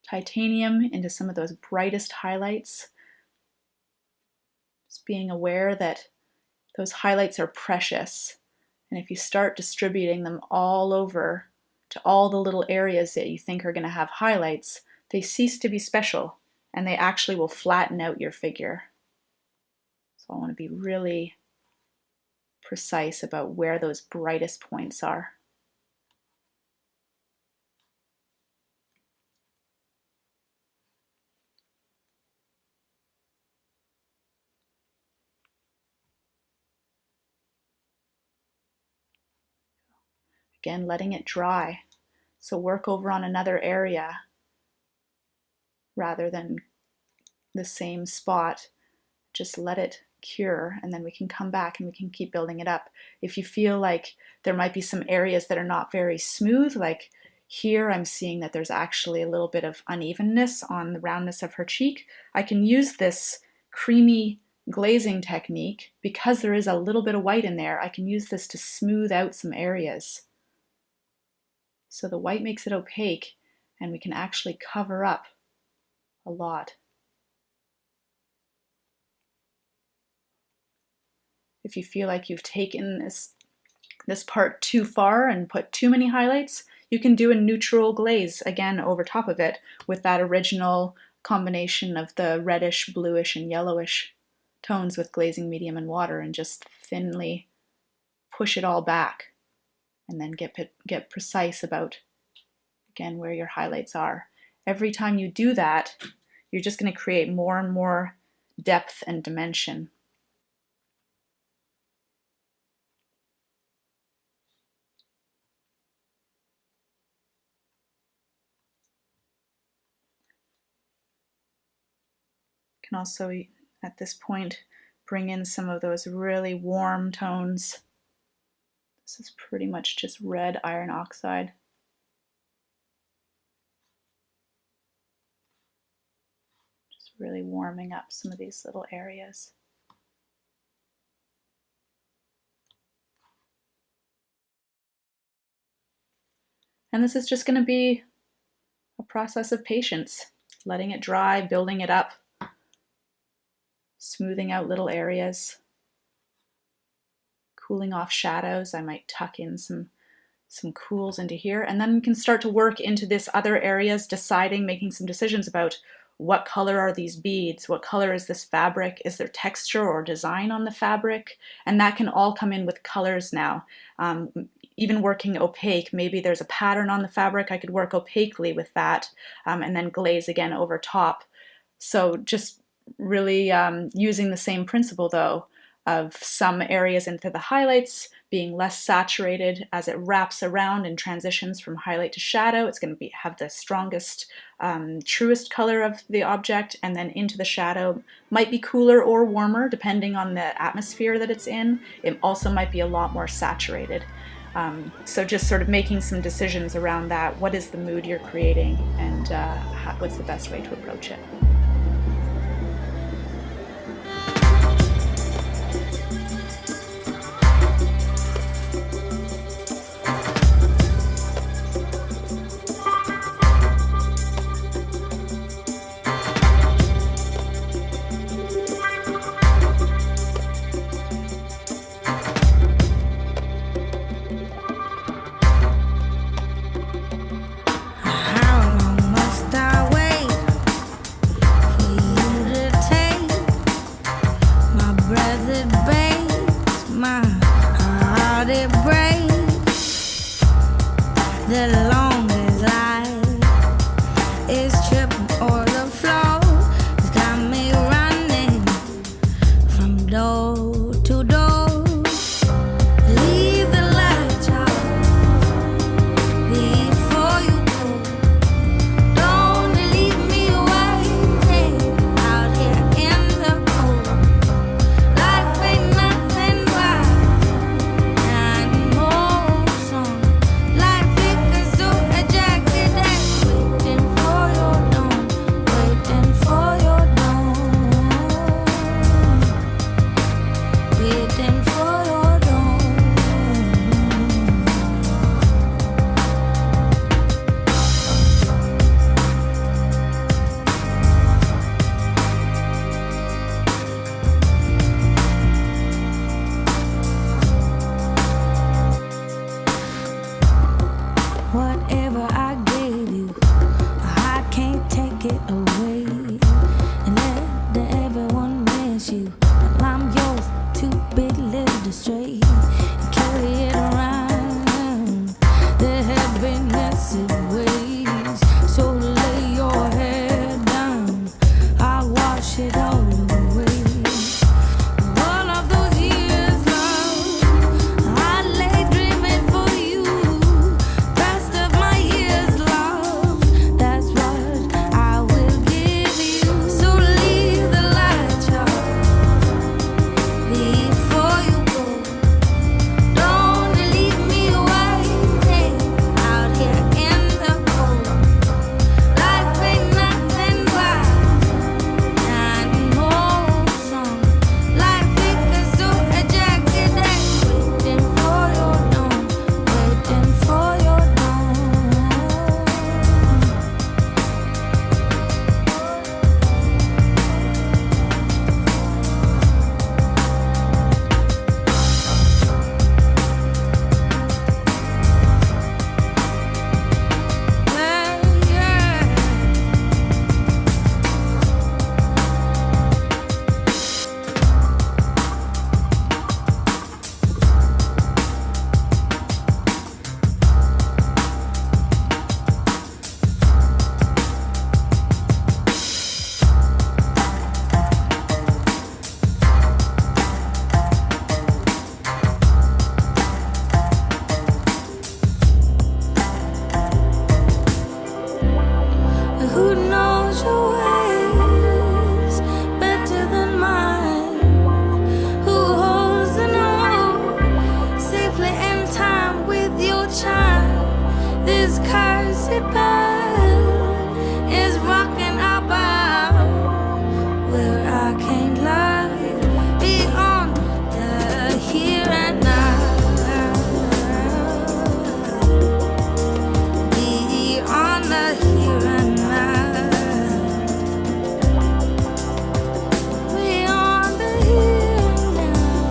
titanium into some of those brightest highlights. Just being aware that those highlights are precious. And if you start distributing them all over to all the little areas that you think are going to have highlights, they cease to be special and they actually will flatten out your figure. So I want to be really precise about where those brightest points are. Again, letting it dry. So work over on another area rather than the same spot. Just let it cure, and then we can come back and we can keep building it up. If you feel like there might be some areas that are not very smooth, like here I'm seeing that there's actually a little bit of unevenness on the roundness of her cheek, I can use this creamy glazing technique. Because there is a little bit of white in there, I can use this to smooth out some areas. So the white makes it opaque and we can actually cover up a lot. If you feel like you've taken this part too far and put too many highlights, you can do a neutral glaze again over top of it with that original combination of the reddish, bluish, and yellowish tones with glazing medium and water, and just thinly push it all back, and then get precise about, again, where your highlights are. Every time you do that, you're just going to create more and more depth and dimension. You can also, at this point, bring in some of those really warm tones. This is pretty much just red iron oxide. Just really warming up some of these little areas. And this is just going to be a process of patience, letting it dry, building it up, smoothing out little areas, cooling off shadows. I might tuck in some cools into here, and then we can start to work into this other areas, deciding, making some decisions about what color are these beads, what color is this fabric, is there texture or design on the fabric, and that can all come in with colors now. Even working opaque, maybe there's a pattern on the fabric, I could work opaquely with that, and then glaze again over top. So just really using the same principle though, of some areas into the highlights being less saturated as it wraps around and transitions from highlight to shadow. It's going to have the strongest, truest color of the object, and then into the shadow might be cooler or warmer depending on the atmosphere that it's in. It also might be a lot more saturated. So just sort of making some decisions around that. What is the mood you're creating, and what's the best way to approach it? This cursed bird is rocking about where I can't lie beyond the here and now. Beyond the here and now. Beyond the here and now.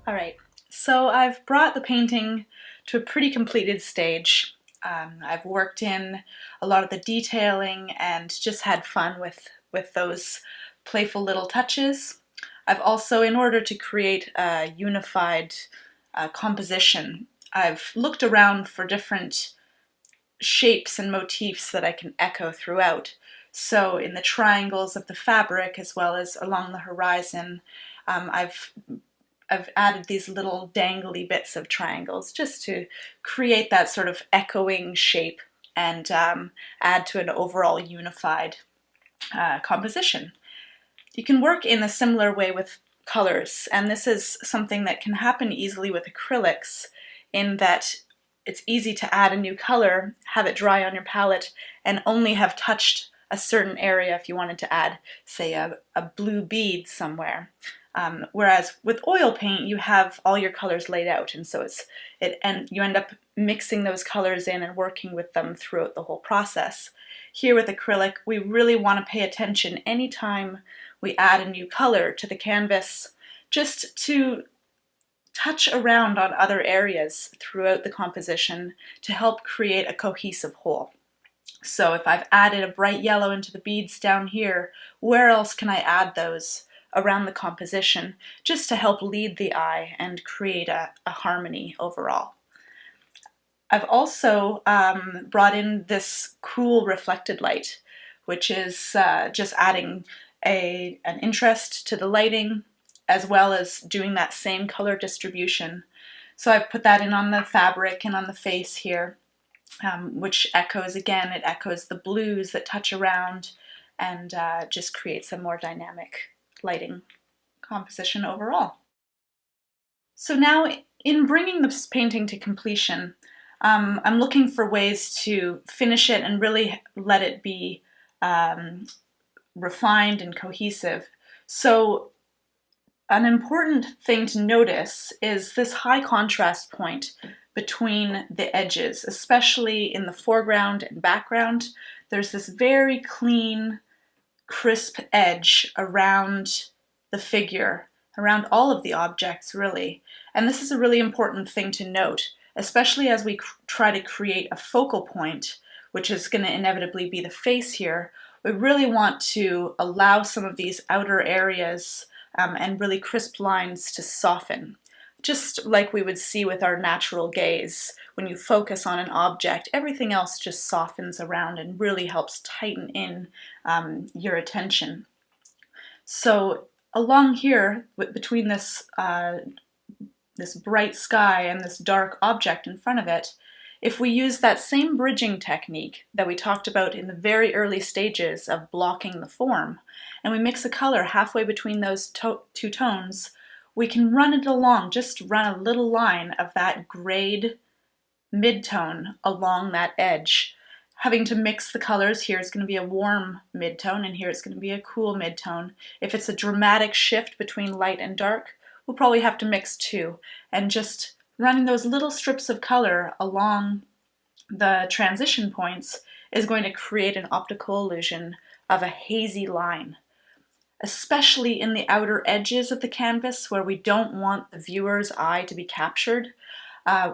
All right, so I've brought the painting to a pretty completed stage. I've worked in a lot of the detailing and just had fun with those playful little touches. I've also, in order to create a unified composition, I've looked around for different shapes and motifs that I can echo throughout. So in the triangles of the fabric as well as along the horizon, I've added these little dangly bits of triangles just to create that sort of echoing shape and add to an overall unified composition. You can work in a similar way with colors, and this is something that can happen easily with acrylics in that it's easy to add a new color, have it dry on your palette, and only have touched a certain area if you wanted to add, say, a blue bead somewhere. Whereas with oil paint, you have all your colors laid out, and so you end up mixing those colors in and working with them throughout the whole process. Here with acrylic, we really want to pay attention anytime we add a new color to the canvas, just to touch around on other areas throughout the composition to help create a cohesive whole. So if I've added a bright yellow into the beads down here, where else can I add those around the composition just to help lead the eye and create a harmony overall? I've also brought in this cool reflected light, which is just adding an interest to the lighting as well as doing that same color distribution. So I've put that in on the fabric and on the face here, which echoes, again, it echoes the blues that touch around and just creates a more dynamic lighting composition overall. So now, in bringing this painting to completion, I'm looking for ways to finish it and really let it be refined and cohesive. So an important thing to notice is this high contrast point between the edges, especially in the foreground and background. There's this very clean, crisp edge around the figure, around all of the objects really. And this is a really important thing to note, especially as we try to create a focal point, which is going to inevitably be the face here. We really want to allow some of these outer areas and really crisp lines to soften. Just like we would see with our natural gaze. When you focus on an object, everything else just softens around and really helps tighten in your attention. So along here, between this bright sky and this dark object in front of it, if we use that same bridging technique that we talked about in the very early stages of blocking the form, and we mix a color halfway between those two tones, we can run it along, just run a little line of that grayed midtone along that edge. Having to mix the colors, here it's going to be a warm midtone and here it's going to be a cool midtone. If it's a dramatic shift between light and dark, we'll probably have to mix two, and just running those little strips of color along the transition points is going to create an optical illusion of a hazy line, especially in the outer edges of the canvas where we don't want the viewer's eye to be captured.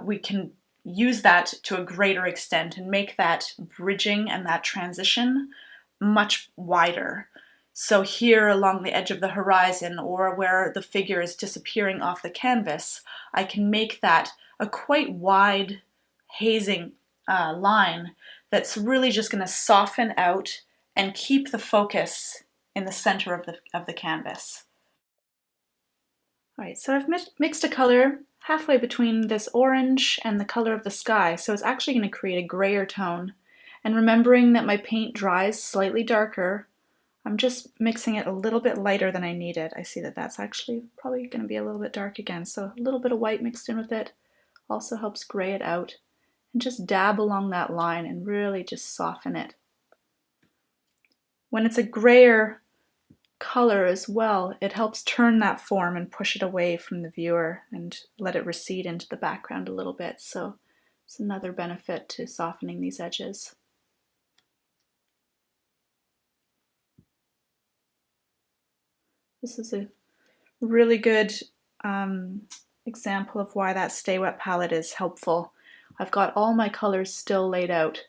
We can use that to a greater extent and make that bridging and that transition much wider. So here along the edge of the horizon, or where the figure is disappearing off the canvas, I can make that a quite wide hazing line that's really just going to soften out and keep the focus in the center of the canvas. All right, so I've mixed a color halfway between this orange and the color of the sky, so it's actually going to create a grayer tone. And remembering that my paint dries slightly darker, I'm just mixing it a little bit lighter than I needed. I see that that's actually probably going to be a little bit dark again, so a little bit of white mixed in with it also helps gray it out. And just dab along that line and really just soften it. When it's a grayer color as well, it helps turn that form and push it away from the viewer and let it recede into the background a little bit. So it's another benefit to softening these edges. This is a really good example of why that Stay Wet palette is helpful. I've got all my colors still laid out,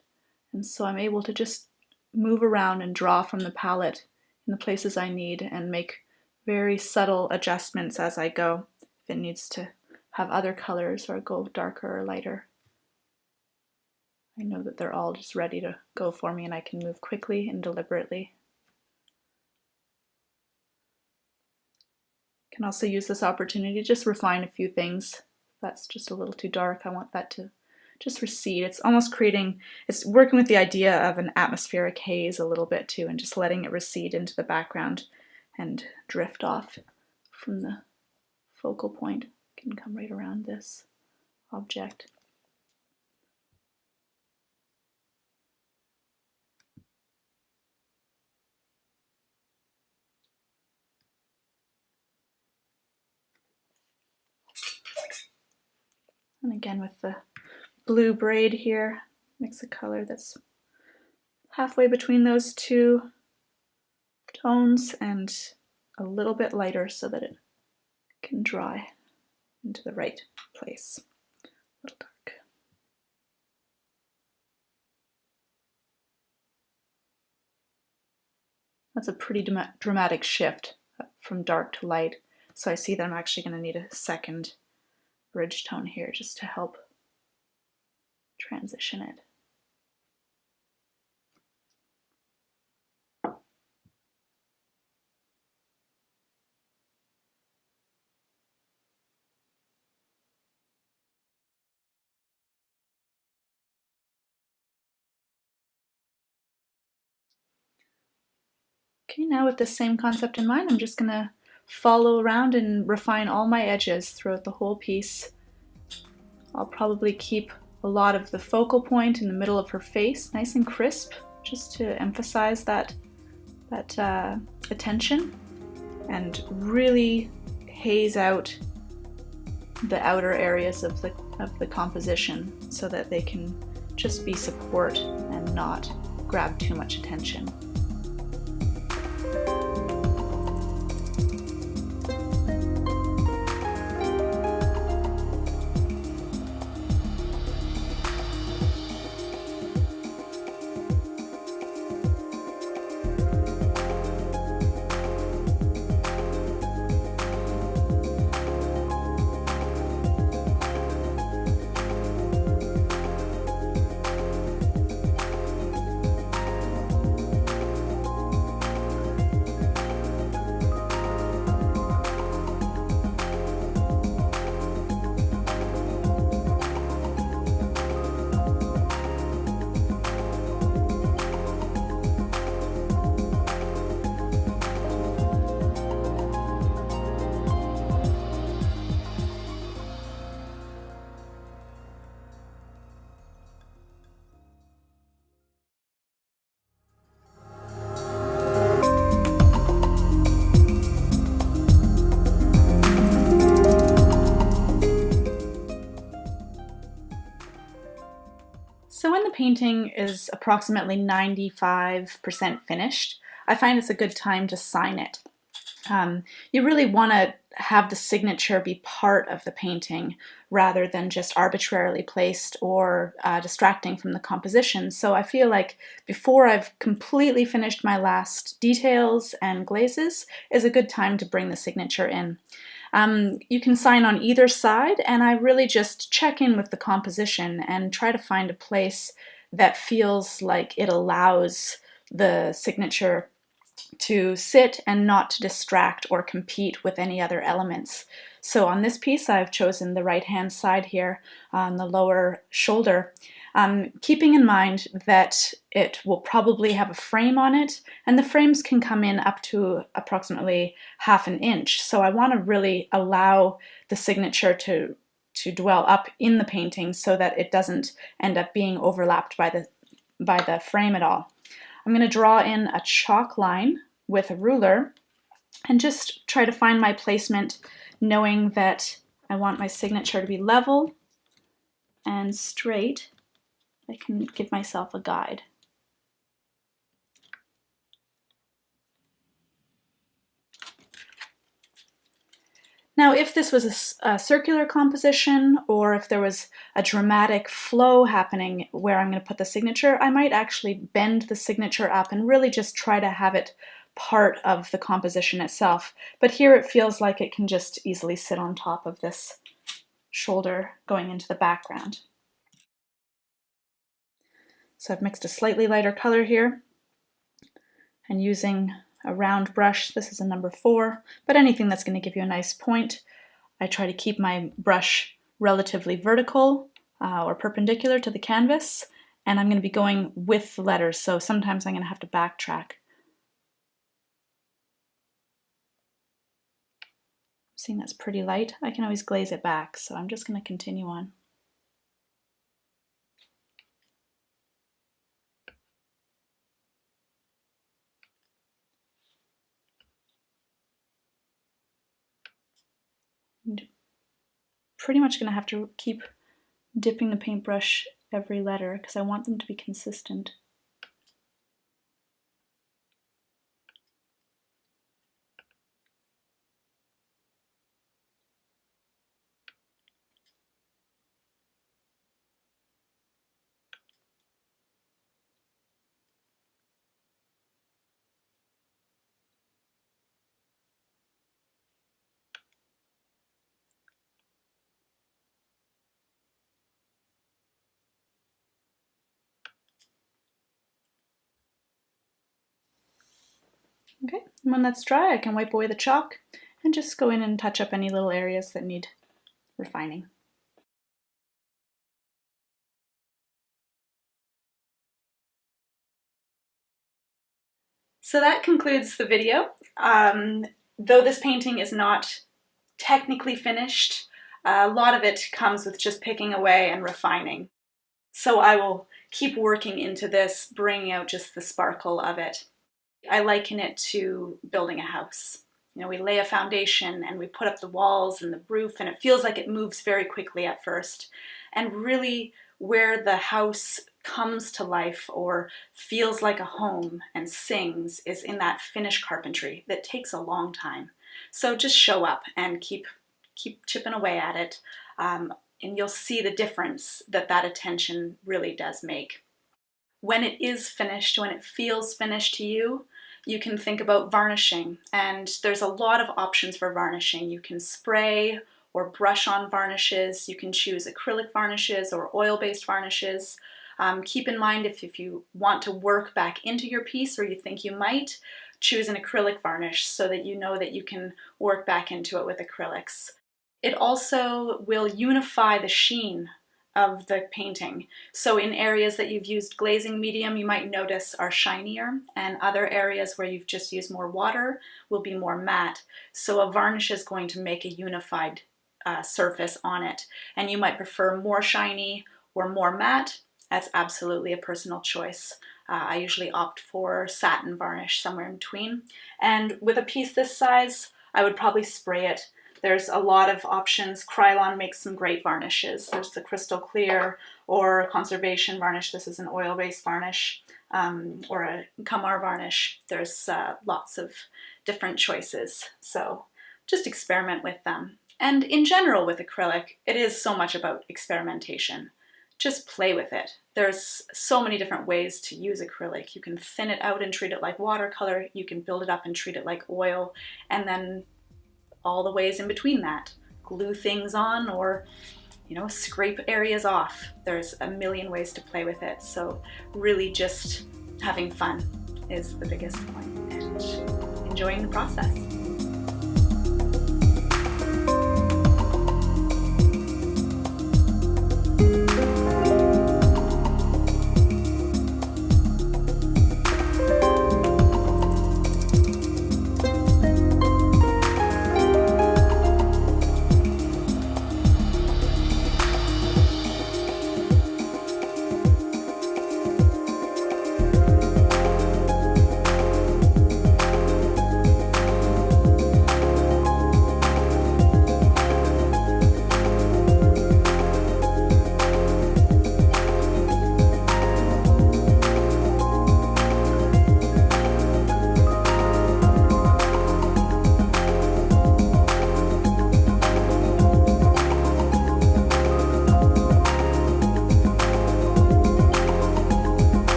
and so I'm able to just move around and draw from the palette in the places I need and make very subtle adjustments as I go if it needs to have other colors or go darker or lighter. I know that they're all just ready to go for me and I can move quickly and deliberately. Can also use this opportunity to just refine a few things. If that's just a little too dark, I want that to just recede. It's almost it's working with the idea of an atmospheric haze a little bit too, and just letting it recede into the background and drift off from the focal point. I can come right around this object. And again with the blue braid here, mix a color that's halfway between those two tones and a little bit lighter so that it can dry into the right place. A little dark. That's a pretty dramatic shift from dark to light, so I see that I'm actually going to need a second bridge tone here just to help transition it. Okay, now with the same concept in mind, I'm just going to follow around and refine all my edges throughout the whole piece. I'll probably keep a lot of the focal point in the middle of her face nice and crisp, just to emphasize that attention, and really haze out the outer areas of the composition so that they can just be support and not grab too much attention. So when the painting is approximately 95% finished, I find it's a good time to sign it. You really want to have the signature be part of the painting rather than just arbitrarily placed or distracting from the composition. So I feel like before I've completely finished my last details and glazes is a good time to bring the signature in. You can sign on either side, and I really just check in with the composition and try to find a place that feels like it allows the signature to sit and not to distract or compete with any other elements. So on this piece, I've chosen the right-hand side here on the lower shoulder, keeping in mind that it will probably have a frame on it, and the frames can come in up to approximately 1/2 inch. So I want to really allow the signature to dwell up in the painting so that it doesn't end up being overlapped by the frame at all. I'm going to draw in a chalk line with a ruler and just try to find my placement, knowing that I want my signature to be level and straight. I can give myself a guide. Now, if this was a circular composition, or if there was a dramatic flow happening where I'm going to put the signature, I might actually bend the signature up and really just try to have it part of the composition itself. But here it feels like it can just easily sit on top of this shoulder going into the background. So I've mixed a slightly lighter color here, and using a round brush, this is a number 4, but anything that's going to give you a nice point. I try to keep my brush relatively vertical or perpendicular to the canvas, and I'm going to be going with the letters, so sometimes I'm going to have to backtrack. Seeing that's pretty light, I can always glaze it back, so I'm just going to continue on. And pretty much going to have to keep dipping the paintbrush every letter because I want them to be consistent. Okay, and when that's dry, I can wipe away the chalk and just go in and touch up any little areas that need refining. So that concludes the video. Though this painting is not technically finished, a lot of it comes with just picking away and refining. So I will keep working into this, bringing out just the sparkle of it. I liken it to building a house. You know, we lay a foundation and we put up the walls and the roof, and it feels like it moves very quickly at first. And really where the house comes to life or feels like a home and sings is in that finish carpentry that takes a long time. So just show up and keep chipping away at it, and you'll see the difference that attention really does make. When it is finished, when it feels finished to you, you can think about varnishing, and there's a lot of options for varnishing. You can spray or brush on varnishes, you can choose acrylic varnishes or oil-based varnishes. Keep in mind if you want to work back into your piece, or you think you might, choose an acrylic varnish so that you know that you can work back into it with acrylics. It also will unify the sheen of the painting. So in areas that you've used glazing medium, you might notice are shinier, and other areas where you've just used more water will be more matte. So a varnish is going to make a unified surface on it, and you might prefer more shiny or more matte. That's absolutely a personal choice. I usually opt for satin varnish, somewhere in between. And with a piece this size, I would probably spray it. There's a lot of options. Krylon makes some great varnishes. There's the crystal clear or conservation varnish. This is an oil-based varnish, or a Kamar varnish. There's lots of different choices. So just experiment with them. And in general with acrylic, it is so much about experimentation. Just play with it. There's so many different ways to use acrylic. You can thin it out and treat it like watercolor. You can build it up and treat it like oil, and then all the ways in between that. Glue things on, or scrape areas off. There's a million ways to play with it. So really just having fun is the biggest point, and enjoying the process.